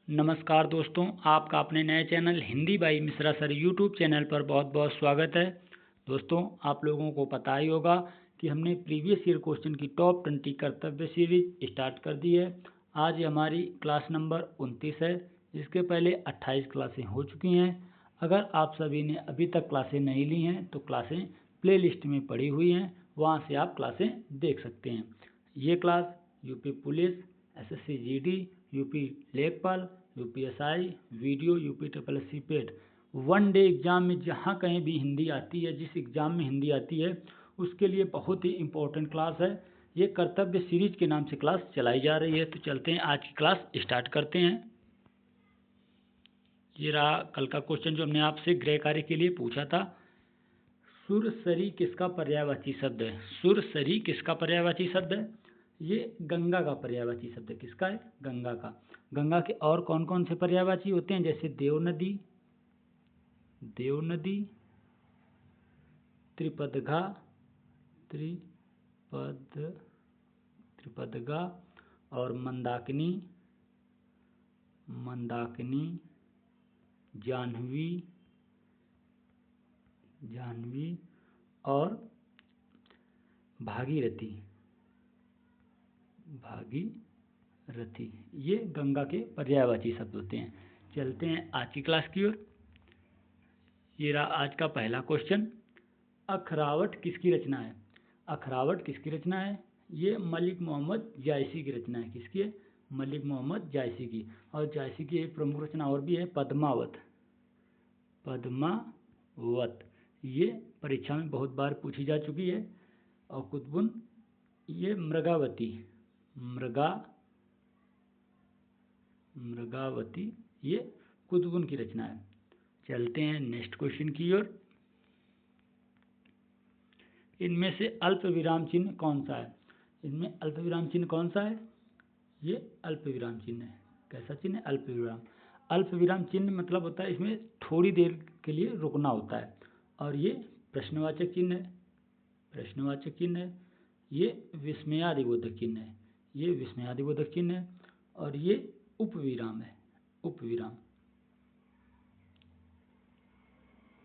नमस्कार दोस्तों, आपका अपने नए channel Hindi by Mishra sir YouTube channel पर बहुत बहुत स्वागत है। दोस्तों, आप लोगों को पता ही होगा कि हमने प्रीवियस ईयर क्वेश्चन की टॉप 20 कर्तव्य सीरीज स्टार्ट कर दी है। आज हमारी क्लास नंबर 29 है। इसके पहले 28 क्लासें हो चुकी हैं। अगर आप सभी ने अभी तक क्लासें नहीं ली हैं तो क्लासें प्ले लिस्ट में पड़ी हुई हैं, वहाँ से आप क्लासें देख सकते हैं। ये class UP police, SSC GD, UP Lekhpal, UPSI, video, UP triple S C PET, one day exam में जहाँ कहीं भी हिंदी आती है, जिस एग्जाम में हिंदी आती है उसके लिए बहुत ही इम्पोर्टेंट क्लास है। ये कर्तव्य सीरीज के नाम से क्लास चलाई जा रही है। तो चलते हैं, आज की क्लास स्टार्ट करते हैं। ये रहा कल का क्वेश्चन जो हमने आपसे गृह कार्य के लिए पूछा था। सुरसरी किसका पर्यायवाची शब्द है? सुरसरी किसका पर्यायवाची शब्द है? ये गंगा का पर्यायवाची शब्द है। किसका है? गंगा का। गंगा के और कौन कौन से पर्यायवाची होते हैं? जैसे देव नदी, देव नदी, त्रिपदघा, त्रिपदघा और मंदाकिनी, मंदाकिनी, जाह्नवी, जाह्नवी और भागीरथी, भागीरथी। ये गंगा के पर्यायवाची शब्द होते हैं। चलते हैं आज की क्लास की ओर। ये रहा आज का पहला क्वेश्चन। अखरावट किसकी रचना है? अखरावट किसकी रचना है? ये मलिक मोहम्मद जायसी की रचना है। किसकी है? मलिक मोहम्मद जायसी की। और जायसी की एक प्रमुख रचना और भी है, पद्मावत, पद्मावत। ये परीक्षा में बहुत बार पूछी जा चुकी है। और कुतुबुन, ये मृगावती, मृगावती, ये कुतुबुन की रचना है। चलते हैं नेक्स्ट क्वेश्चन की ओर। इनमें से अल्प विराम चिन्ह कौन सा है? इनमें अल्प विराम चिन्ह कौन सा है? ये अल्प विराम चिन्ह है। कैसा चिन्ह है? अल्प विराम। अल्प विराम चिन्ह मतलब होता है इसमें थोड़ी देर के लिए रुकना होता है। और ये प्रश्नवाचक चिन्ह है, प्रश्नवाचक चिन्ह है। ये विस्मयादिबोधक चिन्ह है, ये विस्मयादिबोधक चिन्ह है। और ये उपविराम है, उपविराम,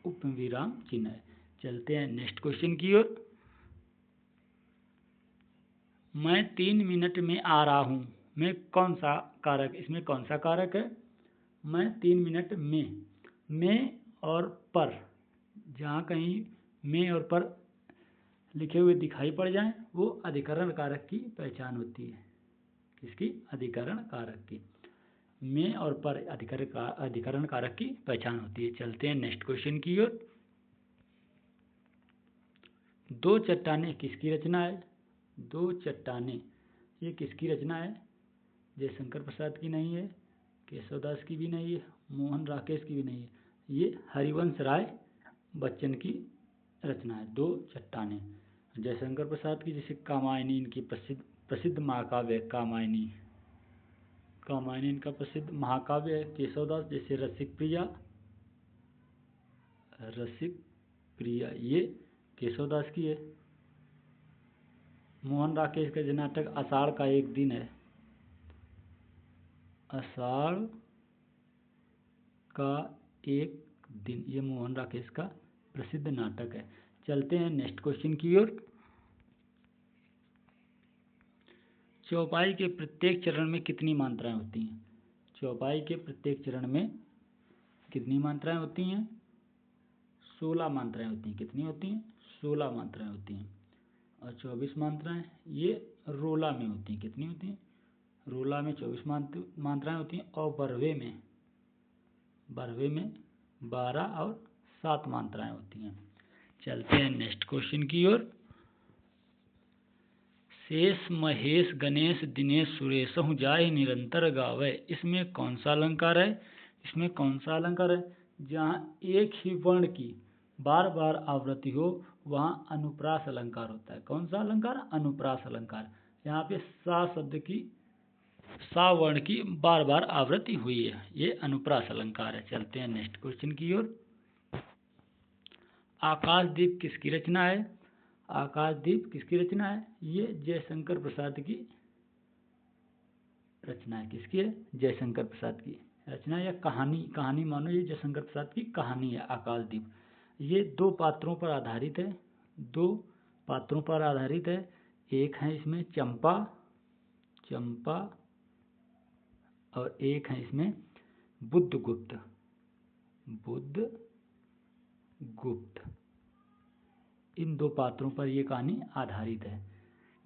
उपविराम चिन्ह है। चलते हैं नेक्स्ट क्वेश्चन की ओर। मैं 3 मिनट में आ रहा हूँ में कौन सा कारक? इसमें कौन सा कारक है? मैं 3 मिनट में और पर, जहाँ कहीं में और पर लिखे हुए दिखाई पड़ जाएं वो अधिकरण कारक की पहचान होती है। किसकी? अधिकरण कारक की। में और पर अधिकरण कारक की पहचान होती है। चलते हैं नेक्स्ट क्वेश्चन की ओर। दो चट्टानें किसकी रचना है? दो चट्टानें, ये किसकी रचना है? जयशंकर प्रसाद की नहीं है, केशवदास की भी नहीं है, मोहन राकेश की भी नहीं है। ये हरिवंश राय बच्चन की रचना है। दो चट्टानें। जयशंकर प्रसाद की जैसे कामायनी, इनकी प्रसिद्ध महाकाव्य है कामायनी, कामायनी इनका प्रसिद्ध महाकाव्य है। केशवदास जैसे रसिक प्रिया, रसिक प्रिया, ये केशवदास की है। मोहन राकेश का जो नाटक आषाढ़ का एक दिन है, आषाढ़ का एक दिन, ये मोहन राकेश का प्रसिद्ध नाटक है। चलते हैं नेक्स्ट क्वेश्चन की ओर। चौपाई के प्रत्येक चरण में कितनी मात्राएं होती हैं? चौपाई के प्रत्येक चरण में कितनी मात्राएं होती हैं? 16 मात्राएं होती हैं। कितनी होती हैं? 16 मात्राएं होती हैं। और 24 मात्राएं ये रोला में होती हैं। कितनी होती हैं? रोला में 24 मात्राएं होती हैं। और बरवे में 12 और 7 मात्राएं होती हैं। चलते हैं नेक्स्ट क्वेश्चन की ओर। शेष महेश गणेश दिनेश सुरेशहु जाहि निरंतर गावे, इसमें कौन सा अलंकार है? इसमें कौन सा अलंकार है? जहाँ एक ही वर्ण की बार बार आवृत्ति हो वहाँ अनुप्रास अलंकार होता है। कौन सा अलंकार? अनुप्रास अलंकार। यहाँ पे सा शब्द की, सा वर्ण की बार बार आवृत्ति हुई है, ये अनुप्रास अलंकार है। चलते हैं नेक्स्ट क्वेश्चन की ओर। आकाशदीप किसकी रचना है? आकाशदीप किसकी रचना है? ये जयशंकर प्रसाद की रचना है। किसकी है? जयशंकर प्रसाद की। रचना या कहानी, कहानी मानो ये जयशंकर प्रसाद की कहानी है आकाशदीप। ये 2 पात्रों पर आधारित है, 2 पात्रों पर आधारित है। एक है इसमें चंपा, चंपा, और एक है इसमें बुद्धगुप्त, बुद्धगुप्त। इन 2 पात्रों पर यह कहानी आधारित है।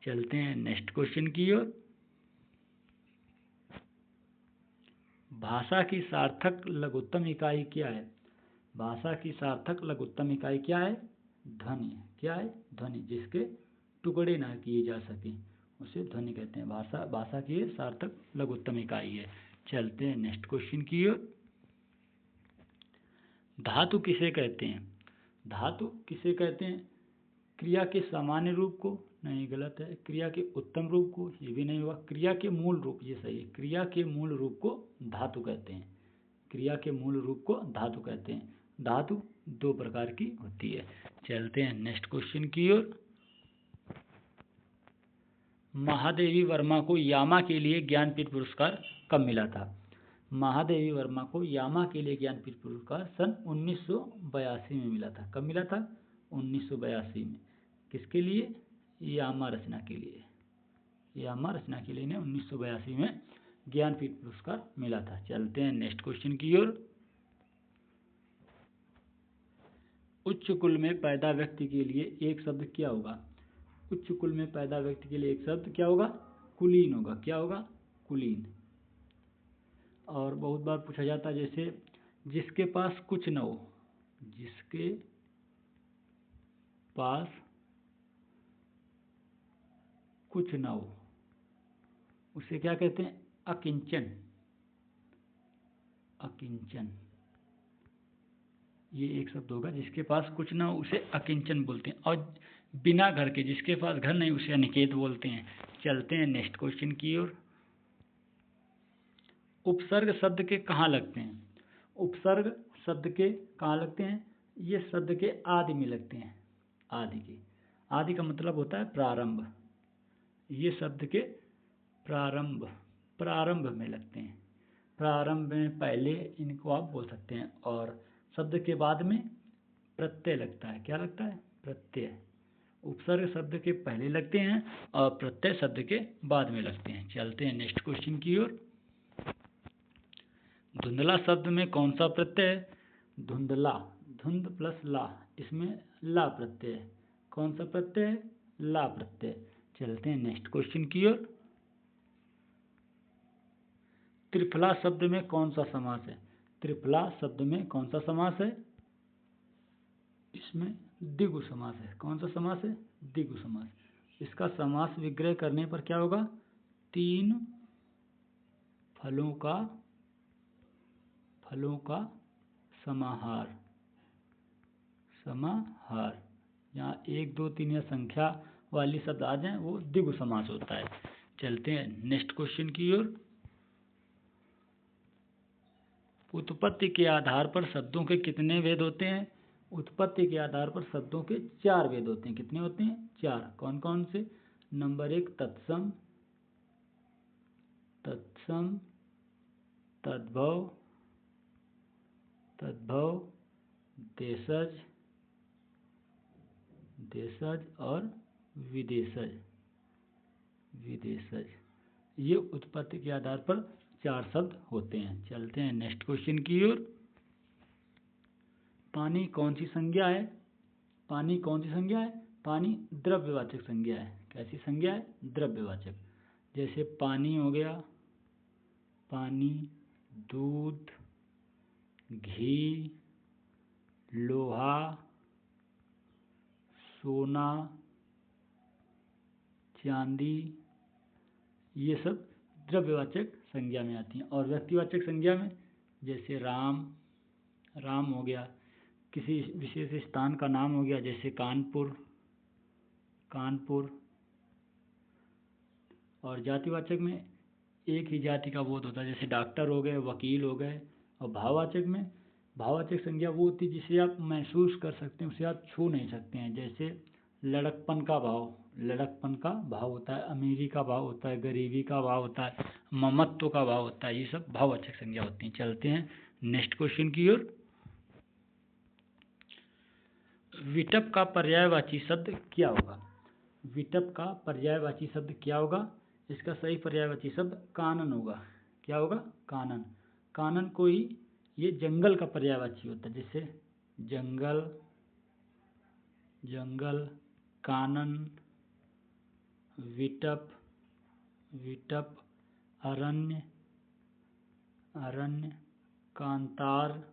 चलते हैं नेक्स्ट क्वेश्चन की ओर। भाषा की सार्थक लघुत्तम इकाई क्या है? भाषा की सार्थक लघुत्तम इकाई क्या है? ध्वनि। क्या है? ध्वनि। जिसके टुकड़े ना किए जा सके उसे ध्वनि कहते हैं। भाषा की सार्थक लघुत्तम इकाई है। चलते हैं नेक्स्ट क्वेश्चन की ओर। धातु किसे कहते हैं? धातु किसे कहते हैं? क्रिया के सामान्य रूप को, नहीं गलत है। क्रिया के उत्तम रूप को, ये भी नहीं हुआ। क्रिया के मूल रूप, ये सही है। क्रिया के मूल रूप को धातु कहते हैं। क्रिया के मूल रूप को धातु कहते हैं। धातु 2 प्रकार की होती है। चलते हैं नेक्स्ट क्वेश्चन की ओर। महादेवी वर्मा को यामा के लिए ज्ञानपीठ पुरस्कार कब मिला था? महादेवी वर्मा को यामा के लिए ज्ञानपीठ पुरस्कार सन 1982 में मिला था। कब मिला था? 1982 में। किसके लिए? यामा रचना के लिए। यामा रचना के लिए इन्हें 1982 में ज्ञानपीठ पुरस्कार मिला था। चलते हैं नेक्स्ट क्वेश्चन की ओर। उच्च कुल में पैदा व्यक्ति के लिए एक शब्द क्या होगा? उच्च कुल में पैदा व्यक्ति के लिए एक शब्द क्या होगा? कुलीन होगा। क्या होगा? कुलीन। और बहुत बार पूछा जाता है, जैसे जिसके पास कुछ न हो, जिसके पास कुछ न हो उसे क्या कहते हैं? अकिंचन। अकिंचन, ये एक शब्द होगा। जिसके पास कुछ ना हो उसे अकिंचन बोलते हैं। और बिना घर के, जिसके पास घर नहीं, उसे अनिकेत बोलते हैं। चलते हैं नेक्स्ट क्वेश्चन की ओर। उपसर्ग शब्द के कहाँ लगते हैं? उपसर्ग शब्द के कहाँ लगते हैं? ये शब्द के आदि में लगते हैं। आदि के, आदि का मतलब होता है प्रारंभ। ये शब्द के प्रारंभ में लगते हैं। प्रारंभ में पहले इनको आप बोल सकते हैं। और शब्द के बाद में प्रत्यय लगता है। क्या लगता है? प्रत्यय। उपसर्ग शब्द के पहले लगते हैं और प्रत्यय शब्द के बाद में लगते हैं। चलते हैं नेक्स्ट क्वेश्चन की ओर। धुंधला शब्द में कौन सा प्रत्यय है? धुंधला, धुंध प्लस ला, इसमें ला प्रत्यय है। कौन सा प्रत्यय है? ला प्रत्यय। चलते हैं नेक्स्ट क्वेश्चन की ओर। त्रिफला शब्द में कौन सा समास है? त्रिफला शब्द में कौन सा समास है? इसमें द्विगु समास है। कौन सा समास है? द्विगु समास। इसका समास विग्रह करने पर क्या होगा? 3 फलों का समाहार। समाहार। यहाँ 1, 2, 3 या संख्या वाली शब्द आ जाए वो द्विगु समास होता है। चलते हैं नेक्स्ट क्वेश्चन की ओर। उत्पत्ति के आधार पर शब्दों के कितने भेद होते हैं? उत्पत्ति के आधार पर शब्दों के 4 भेद होते हैं। कितने होते हैं? 4। कौन कौन से? नंबर 1 तत्सम, तत्सम, तद्भव, तद्भव, देशज, देशज और विदेशज, विदेशज। ये उत्पत्ति के आधार पर 4 शब्द होते हैं। चलते हैं नेक्स्ट क्वेश्चन की ओर। पानी कौन सी संज्ञा है? पानी कौन सी संज्ञा है? पानी द्रव्यवाचक संज्ञा है। कैसी संज्ञा है? द्रव्यवाचक। जैसे पानी हो गया, पानी, दूध, घी, लोहा, सोना, चांदी, ये सब द्रव्यवाचक संज्ञा में आती हैं। और व्यक्तिवाचक संज्ञा में जैसे राम, राम हो गया। किसी विशेष स्थान का नाम हो गया, जैसे कानपुर, कानपुर। और जातिवाचक में एक ही जाति का बोध होता है, जैसे डॉक्टर हो गए, वकील हो गए। और भाववाचक में, भाववाचक संज्ञा वो होती है जिसे आप महसूस कर सकते हैं, उसे आप छू नहीं सकते हैं। जैसे लड़कपन का भाव, लड़कपन का भाव होता है, अमीरी का भाव होता है, गरीबी का भाव होता है, ममत्व का भाव होता है। ये सब भाववाचक संज्ञा होती हैं। चलते हैं नेक्स्ट क्वेश्चन की ओर। विटप का पर्यायवाची शब्द क्या होगा? विटप का पर्यायवाची शब्द क्या होगा? इसका सही पर्यायवाची शब्द कानन होगा। क्या होगा? कानन। कानन कोई ये जंगल का पर्यायवाची होता है, जैसे जंगल, जंगल, कानन, विटप, विटप, अरण्य, अरण्य, कांतार,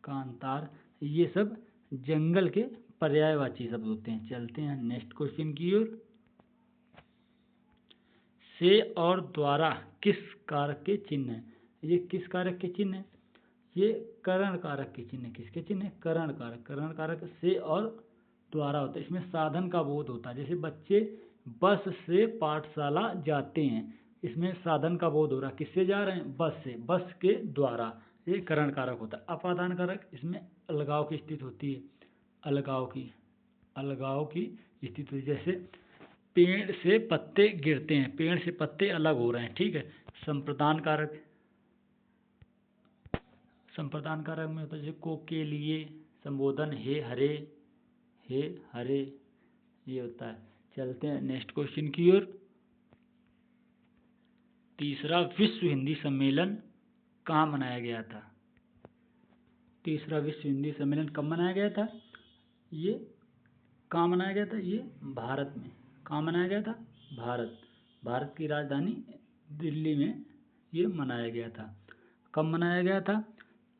कांतार, ये सब जंगल के पर्यायवाची शब्द होते हैं। चलते हैं नेक्स्ट क्वेश्चन की ओर। से और द्वारा किस कारक के चिन्ह है? ये किस कारक के चिन्ह है? ये करण कारक के चिन्ह है। किसके चिन्ह है? करण कारक। करण कारक से और द्वारा होता है। इसमें साधन का बोध होता है। जैसे बच्चे बस से पाठशाला जाते हैं, इसमें साधन का बोध हो रहा है। किससे जा रहे हैं? बस से, बस के द्वारा। ये करण कारक होता है। अपादान कारक, इसमें अलगाव की स्थिति होती है। अलगाव की, अलगाव की स्थिति होती है। जैसे पेड़ से पत्ते गिरते हैं, पेड़ से पत्ते अलग हो रहे हैं। ठीक है। संप्रदान कारक, संप्रदान कारक में होता है जैसे को के लिए, संबोधन हे हरे, हे हरे, ये होता है। चलते हैं नेक्स्ट क्वेश्चन की ओर। तीसरा विश्व हिंदी सम्मेलन कहाँ मनाया गया था? तीसरा विश्व हिंदी सम्मेलन कब मनाया गया था? ये कहाँ मनाया गया था? ये भारत में। कहाँ मनाया गया था? भारत। भारत की राजधानी दिल्ली में ये मनाया गया था। कब मनाया गया था?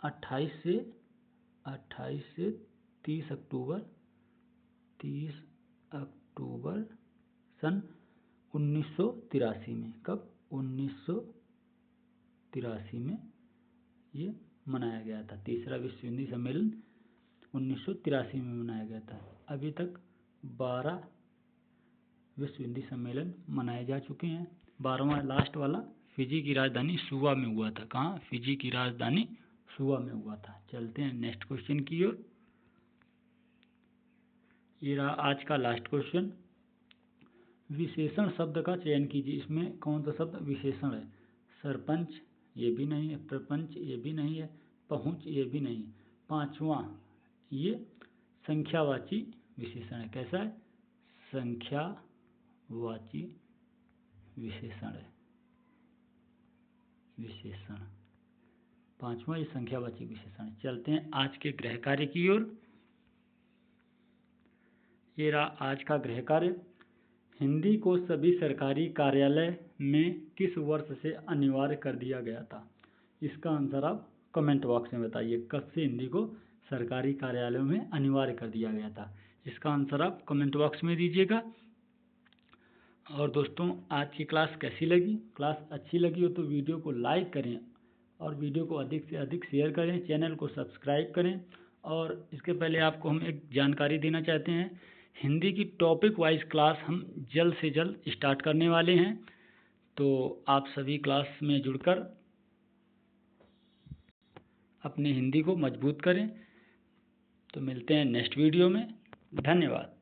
28 से 30 अक्टूबर, 30 अक्टूबर सन 1983 में। कब? 1983 में ये मनाया गया था। तीसरा विश्व हिंदी सम्मेलन 1983 में मनाया गया था। अभी तक 12 विश्व हिंदी सम्मेलन मनाए जा चुके हैं। 12वां लास्ट वाला फिजी की राजधानी सुवा में हुआ था। कहाँ? फिजी की राजधानी सुवा में हुआ था। चलते हैं नेक्स्ट क्वेश्चन की ओर। ये रहा आज का लास्ट क्वेश्चन। विशेषण शब्द का चयन कीजिए। इसमें कौन सा शब्द विशेषण है? सरपंच, ये भी नहीं है। प्रपंच, ये भी नहीं है। पहुँच, ये भी नहीं है। पांचवा, ये संख्यावाची विशेषण है। कैसा है? संख्यावाची विशेषण है। विशेषण पांचवा, ये संख्यावाची विशेषण है। चलते हैं आज के गृह कार्य की ओर। ये रहा आज का गृह कार्य। हिंदी को सभी सरकारी कार्यालय में किस वर्ष से अनिवार्य कर दिया गया था? इसका आंसर आप कमेंट बॉक्स में बताइए। कब से हिंदी को सरकारी कार्यालयों में अनिवार्य कर दिया गया था? इसका आंसर आप कमेंट बॉक्स में दीजिएगा। और दोस्तों, आज की क्लास कैसी लगी? क्लास अच्छी लगी हो तो वीडियो को लाइक करें और वीडियो को अधिक से अधिक शेयर करें। चैनल को सब्सक्राइब करें। और इसके पहले आपको हम एक जानकारी देना चाहते हैं। हिंदी की टॉपिक वाइज क्लास हम जल्द से जल्द स्टार्ट करने वाले हैं, तो आप सभी क्लास में जुड़कर अपने हिंदी को मजबूत करें। तो मिलते हैं नेक्स्ट वीडियो में। धन्यवाद।